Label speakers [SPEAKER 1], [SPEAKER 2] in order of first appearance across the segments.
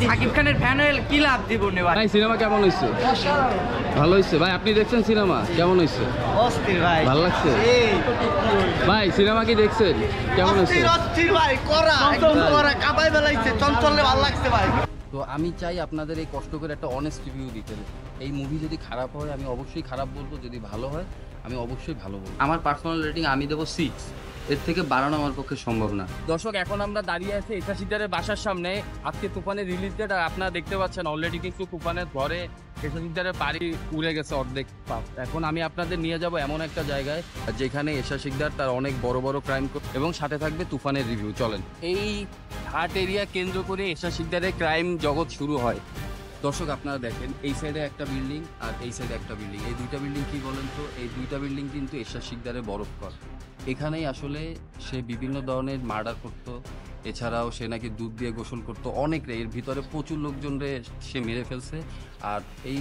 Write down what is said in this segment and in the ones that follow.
[SPEAKER 1] সাকিব খানের ফ্যান হয়ে কি লাভ দিব নে ভাই?
[SPEAKER 2] ভাই সিনেমা কেমন হয়েছে? ভালো হয়েছে ভাই। আপনি দেখছেন সিনেমা কেমন হয়েছে?
[SPEAKER 1] অস্থির ভাই,
[SPEAKER 2] ভালো লাগছে ভাই? সিনেমা কি দেখছেন কেমন হয়েছে?
[SPEAKER 1] অস্থির ভাই, করা একদম করা, কাবাই বেলাইছে, চঞ্চলে ভালো লাগছে ভাই।
[SPEAKER 2] তো আমি চাই আপনাদের এই কষ্ট করে একটা অনেস্ট রিভিউ দিতে। এই মুভি যদি খারাপ হয় আমি অবশ্যই খারাপ বলবো, যদি ভালো হয় আমি অবশ্যই ভালো বলবো। আমার পার্সোনাল রেটিং আমি দেবো 6, এর থেকে বাড়ানো আমার পক্ষে সম্ভব না। দর্শক, এখন আমরা দাঁড়িয়ে আছি এটা সিদ্ধারের বাসার সামনে। আজকে তুফানের রিলিজ ডেট, আর আপনারা দেখতে পাচ্ছেন অলরেডি কিন্তু তুফানের ঘরে এটা সিদ্ধারের বাড়ি উড়ে গেছে অর্ধেক পাপ। এখন আমি আপনাদের নিয়ে যাব এমন একটা জায়গায় যেখানে এশা শিকদার তার অনেক বড় বড় ক্রাইম এবং সাথে থাকবে তুফানের রিভিউ। চলেন। এই ঘাট এরিয়া কেন্দ্র করে এশা শিকদারের ক্রাইম জগৎ শুরু হয়। দর্শক, আপনারা দেখেন এই সাইডে একটা বিল্ডিং আর এই সাইডে একটা বিল্ডিং। এই দুইটা বিল্ডিং কি বলেন তো? এই দুইটা বিল্ডিং কিন্তু এশা শিকদারের বরফ ঘর। এখানেই আসলে সে বিভিন্ন ধরনের মার্ডার করতো। এছাড়াও সে নাকি দুধ দিয়ে গোসল করতো অনেক রে। এর ভিতরে প্রচুর লোকজনরে সে মেরে ফেলছে। আর এই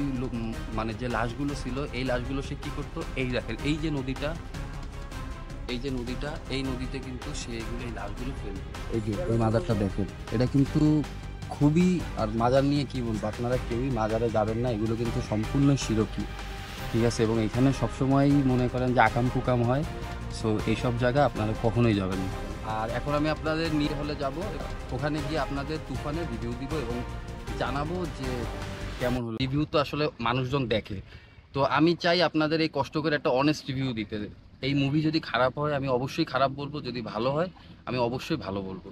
[SPEAKER 2] মানে যে লাশগুলো ছিল, এই লাশগুলো সে কি করতো? এই দেখেন, এই যে নদীটা, এই নদীতে কিন্তু সে এই লাশগুলো ফেলতো। এই যে ওই মাজারটা দেখেন, এটা কিন্তু খুবই, আর মাজার নিয়ে কি বলবো, আপনারা কেউই মাজারে যাবেন না, এগুলো কিন্তু সম্পূর্ণ শিরকি, ঠিক আছে? এবং এখানে সবসময় মনে করেন যে আকাম কুকাম হয়। সো এইসব জায়গা আপনারা কখনোই যাবেন না। আর এখন আমি আপনাদের নিয়ে হলে যাব, ওখানে গিয়ে আপনাদের তুফানের রিভিউ দিব এবং জানাবো যে কেমন হলো। রিভিউ তো আসলে মানুষজন দেখে, তো আমি চাই আপনাদের এই কষ্ট করে একটা অনেস্ট রিভিউ দিতে। এই মুভি যদি খারাপ হয় আমি অবশ্যই খারাপ বলবো, যদি ভালো হয় আমি অবশ্যই ভালো বলবো।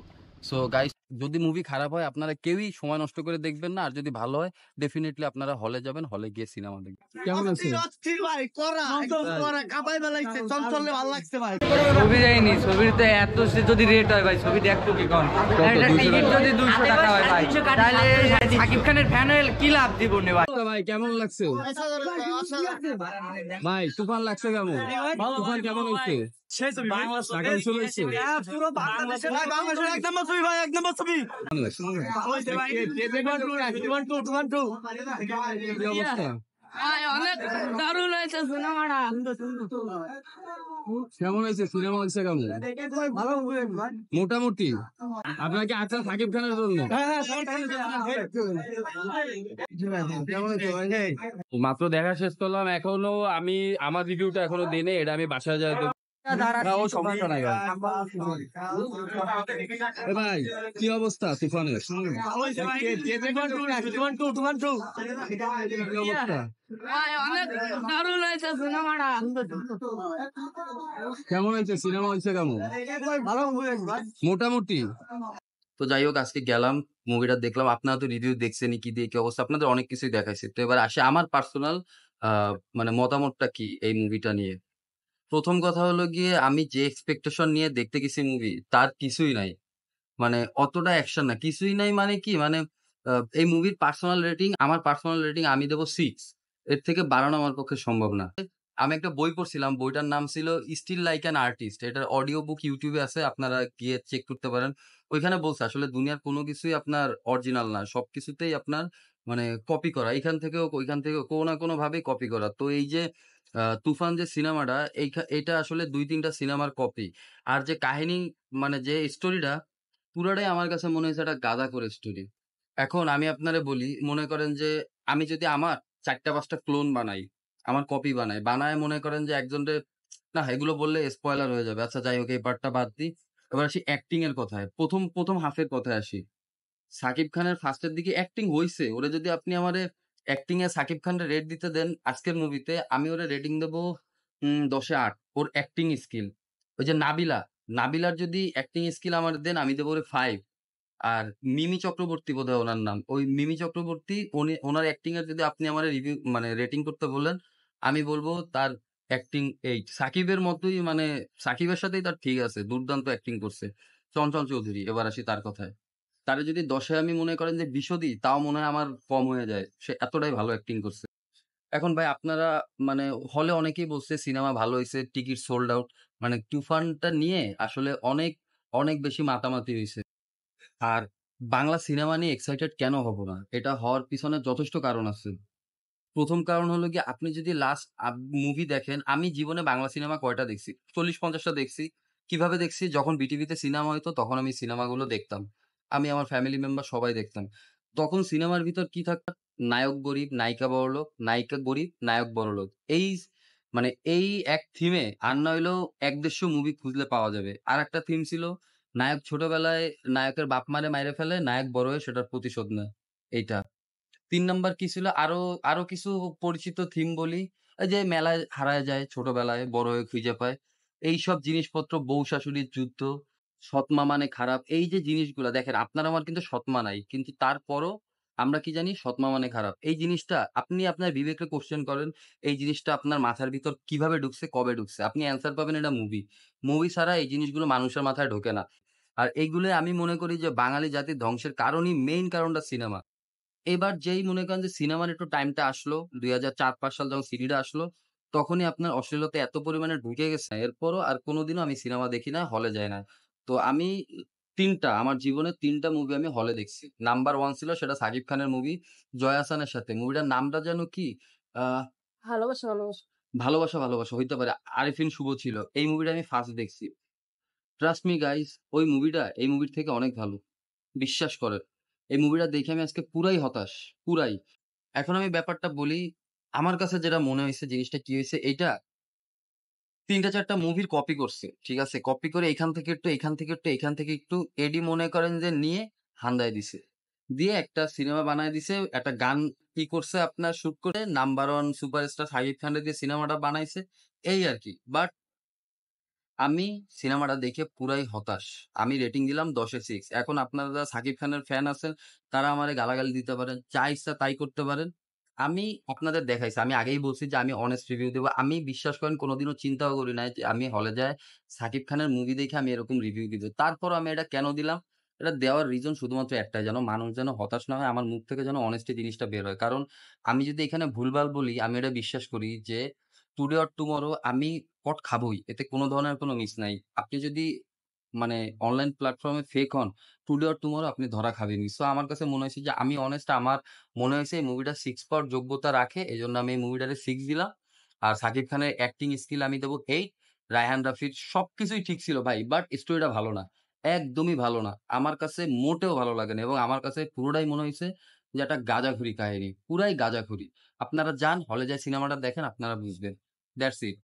[SPEAKER 2] সো গাইস, যদি মুভি খারাপ হয় আপনারা কেউই সময় নষ্ট করে দেখবেন না, আর যদি ভালো হয় ডেফিনেটলি আপনারা হলে যাবেন, হলে গিয়ে সিনেমা দেখবেন। কেমন আছে?
[SPEAKER 1] অস্থির ভাই, করা একদম করা, কাবাই বেলাইছে, চঞ্চলে ভালো লাগছে ভাই। ছবি যায়নি, ছবিতে এত যদি রেট হয় ভাই, ছবি দেখবো কি কোন? একটা টিকিট যদি 200 টাকা হয় ভাই, তাহলে সাকিব খানের ফ্যান হয়ে কি লাভ দিব নে ভাই?
[SPEAKER 2] ভাই কেমন লাগছে ভাই? তুফান লাগছে কেমন? তুফান কেমন হচ্ছে?
[SPEAKER 3] দারুণ হয়েছে সিনেমাটা।
[SPEAKER 2] কেমন হয়েছে সিনেমা? হচ্ছে কেমন? মোটামুটি। আপনাকে আচ্ছা সাকিব খানের জন্য মাত্র দেখা শেষ করলাম, এখনো আমি আমার রিভিউটা এখনো দিই নাই, এটা আমি বাসায় যাই দেবো। সমস্যা নাই ভাই। কি অবস্থা তুফানের?
[SPEAKER 3] দারুণ হয়েছে সিনেমাটা।
[SPEAKER 2] কেমন হয়েছে সিনেমা? হয়েছে কেমন? মোটামুটি। তো যাই হোক, আজকে গেলাম, মুভিটা দেখলাম। আপনারা তো রিভিউ দেখছেনই, কি দিয়ে কি অবস্থা, আপনাদের অনেক কিছুই দেখাইছে। তো এবার আসে আমার পার্সোনাল মানে মতামতটা কি এই মুভিটা নিয়ে। প্রথম কথা হলো গিয়ে, আমি যে এক্সপেকটেশন নিয়ে দেখতে গেছি মুভি, তার কিছুই নাই। মানে অতটা অ্যাকশন না, কিছুই নাই। মানে কি, মানে এই মুভির আমার পার্সোনাল রেটিং আমি দেবো 6, এর থেকে বাড়ানো আমার পক্ষে সম্ভব না। আমি একটা বই পড়ছিলাম, বইটার নাম ছিল স্টিল লাইক অ্যান আর্টিস্ট। এটার অডিও বুক ইউটিউবে আছে, আপনারা গিয়ে চেক করতে পারেন। ওইখানে বলছে আসলে দুনিয়ার কোনো কিছুই আপনার অরিজিনাল না, সবকিছুতেই আপনার মানে কপি করা, এখান থেকেও ওইখান থেকেও কোনো না কোনো ভাবেই কপি করা। তো এই যে তুফান যে সিনেমাটা, এটা আসলে 2-3টা সিনেমার কপি। আর যে কাহিনী, মানে যে স্টোরিটা, পুরাটাই আমার কাছে মনে হয়েছে একটা গাদা করে স্টোরি। এখন আমি আপনারে বলি, মনে করেন যে আমি যদি আমার 4টা-5টা ক্লোন বানাই, আমার কপি বানায় মনে করেন যে একজনরে, না এগুলো বললে স্পয়লার হয়ে যাবে। আচ্ছা যাই হোক, এই পার্টটা বাদ দিই। এবার আসি অ্যাক্টিং এর কথায়। প্রথম হাফের কথায় আসি। সাকিব খানের ফার্স্টের দিকে অ্যাক্টিং হইছে। ওরে যদি আপনি আমারে অ্যাক্টিং এ সাকিব খানরে রেট দিতে দেন আজকের মুভিতে, আমি ওরে রেটিং দেবো 10 এ 8। ওর অ্যাক্টিং স্কিল। ওই যে নাবিলার যদি অ্যাক্টিং স্কিল আমার দেন, আমি দেবো ওরে 5। আর মিমি চক্রবর্তী বোধহয় ওনার নাম। ওই মিমি চক্রবর্তী, ওনার অ্যাক্টিং এর যদি আপনি আমার রিভিউ মানে রেটিং করতে বললেন, আমি বলব তার অ্যাক্টিং 8। সাকিবের মতোই, মানে সাকিবের সাথেই তার ঠিক আছে, দুর্দান্ত অ্যাক্টিং করছে। চঞ্চল চৌধুরী, এবার আসি তার কথায়। তারে যদি 10 এ আমি মনে করেন যে 20 ও দিই, তাও মনে হয় আমার কম হয়ে যায়। সে এতটাই ভালো অ্যাক্টিং করছে। এখন ভাই আপনারা, মানে হলে অনেকেই বলছে সিনেমা ভালো হইছে, টিকিট সোল্ড আউট। মানে তুফানটা নিয়ে আসলে অনেক বেশি মাতামাতি হইছে। আর বাংলা সিনেমা নিয়ে এক্সাইটেড কেন হব না? এটা হওয়ার পিছনে যথেষ্ট কারণ আছে। ১ম কারণ হলো গিয়ে, আপনি যদি লাস্ট মুভি দেখেন, আমি জীবনে বাংলা সিনেমা কয়টা দেখছি? ৪০-৫০ টা দেখছি। কিভাবে দেখছি? যখন বিটিভিতে সিনেমা হইতো তখন আমি সিনেমাগুলো দেখতাম। আমি আমার ফ্যামিলি মেম্বার সবাই দেখতাম। তখন সিনেমার ভিতর কি থাকতো? নায়ক গরিব, নায়িকা বড়লোক, নায়িকা গরিব, নায়ক বড়লোক। মানে এই এক থিমে আর নইলেও ১-১৫০ মুভি খুঁজলে পাওয়া যাবে। আরেকটা থিম ছিল নায়ক ছোটবেলায় নায়কের বাপ মারে মাইরে ফেলে, নায়ক বড় হয়ে সেটার প্রতিশোধ নেয়। এইটা। ৩ নাম্বার কি ছিল? আরো কিছু পরিচিত থিম বলি। এই যে মেলায় হারায় যায় ছোটবেলায়, বড় হয়ে খুঁজে পায়। এইসব জিনিসপত্র, বউ-শাশুড়ির যুদ্ধ, সৎমা মানে খারাপ। এই যে জিনিসগুলা দেখেন আপনার আমার কিন্তু সৎমা নাই। কিন্তু তারপরও আমরা কি জানি? সৎমা মানে খারাপ। এই জিনিসটা আপনি আপনার বিবেককে কোয়েশ্চেন করেন। এই জিনিসটা আপনার মাথার ভিতর কিভাবে ঢুকছে, কবে ঢুকছে? আপনি অ্যান্সার পাবেন এটা মুভি। মুভি ছাড়া এই জিনিসগুলো মানুষের মাথায় ঢোকে না। আর এইগুলোই আমি মনে করি যে বাঙালি জাতির ধ্বংসের কারণই মেইন কারণটা সিনেমা। এবার যেই মনে করেন যে সিনেমার একটু টাইমটা আসলো, ২০০৪-৫ সাল যখন সিডিটা আসলো, তখনই আপনার অশ্লীলতা এত পরিমাণে ঢুকে গেছে, এরপরও আর কোনদিনও আমি সিনেমা দেখি না, হলে যাই না। তো আমি ৩ টা আমার জীবনে ৩ টা মুভি আমি হলে দেখছি। নাম্বার 1 ছিল সেটা সাকিব খানের মুভি, জয়া আহসানের সাথে। মুভিটার নামটা যেন কি? আ
[SPEAKER 3] ভালোবাসা ভালোবাসা
[SPEAKER 2] 'ভালোবাসা ভালোবাসা' হইতে পারে। আরিফিন শুভ ছিল। এই মুভিটা আমি ফার্স্ট দেখছি। ট্রাস্ট মি গাইস ওই মুভিটা এই মুভির থেকে অনেক ভালো। বিশ্বাস করেন। এই মুভিটা দেখে আমি আজকে পুরাই হতাশ, পুরাই। এখন আমি ব্যাপারটা বলি, আমার কাছে যেটা মনে হইছে জিনিসটা কি হইছে এইটা ৩ টা ৪ টা মুভির কপি করছে। ঠিক আছে? কপি করে এখান থেকে একটু, এখান থেকে একটু, এখান থেকে একটু এডি মনে করেন যে নিয়ে হান্দায় দিছে। দিয়ে একটা সিনেমা বানায় দিছে। একটা গান কি করছে আপনার শুট করে নাম্বার 1 সুপারস্টার শাকিব খানরে দিয়ে সিনেমাটা বানাইছে। এই আরকি। বাট আমি সিনেমাটা দেখে পুরাই হতাশ। আমি রেটিং দিলাম ১০ এ 6। এখন আপনারা যারা সাকিব খানের ফ্যান আছেন, তারা আমারে গালাগালি দিতে পারেন। যা ইচ্ছা তাই করতে পারেন। আমি আপনাদের দেখাইছি। আমি আগেই বলছি যে আমি honest রিভিউ দেব। আমি বিশ্বাস করেন কোনদিনও চিন্তাও করি নাই যে আমি হলে যায়ে সাকিব খানের মুভি দেখে আমি এরকম রিভিউ দিব। তারপরও আমি এটা কেন দিলাম? এটা দেওয়ার রিজন শুধুমাত্র একটাই যেন মানুষ যেন হতাশ না হয়, আমার মুখ থেকে যেন honesty জিনিসটা বের হয়। কারণ আমি যদি এখানে ভুলভাল বলি, আমি এটা বিশ্বাস করি যে টুডে অর টুমরো আমি কট খাবোই। এতে কোন ধরনের কোন মিস নাই। আপনি যদি মানে অনলাইন প্ল্যাটফর্মে ফেক হন, টুডে অর টুমরো আপনি ধরা খাবেনই। সো আমার কাছে মনে হয়েছে যে আমি অনেস্ট আমার মনে হয়েছে এই মুভিটা 6 পাওয়ার যোগ্যতা রাখে। এজন্য আমি এই মুভিটারে 6 দিলাম। আর সাকিব খানের অ্যাক্টিং স্কিল আমি দেব 8। রায়হান রাফির সবকিছুই ঠিক ছিল ভাই। বাট স্টোরিটা ভালো না। একদমই ভালো না। আমার কাছে মোটেও ভালো লাগে না এবং আমার কাছে পুরোটাই মনে হইছে যে একটা গাঁজাখুরি কাহিনী। পুরাই গাঁজাখুরি। আপনারা যান হলে যায়ে সিনেমাটা দেখেন আপনারা বুঝবেন। That's it.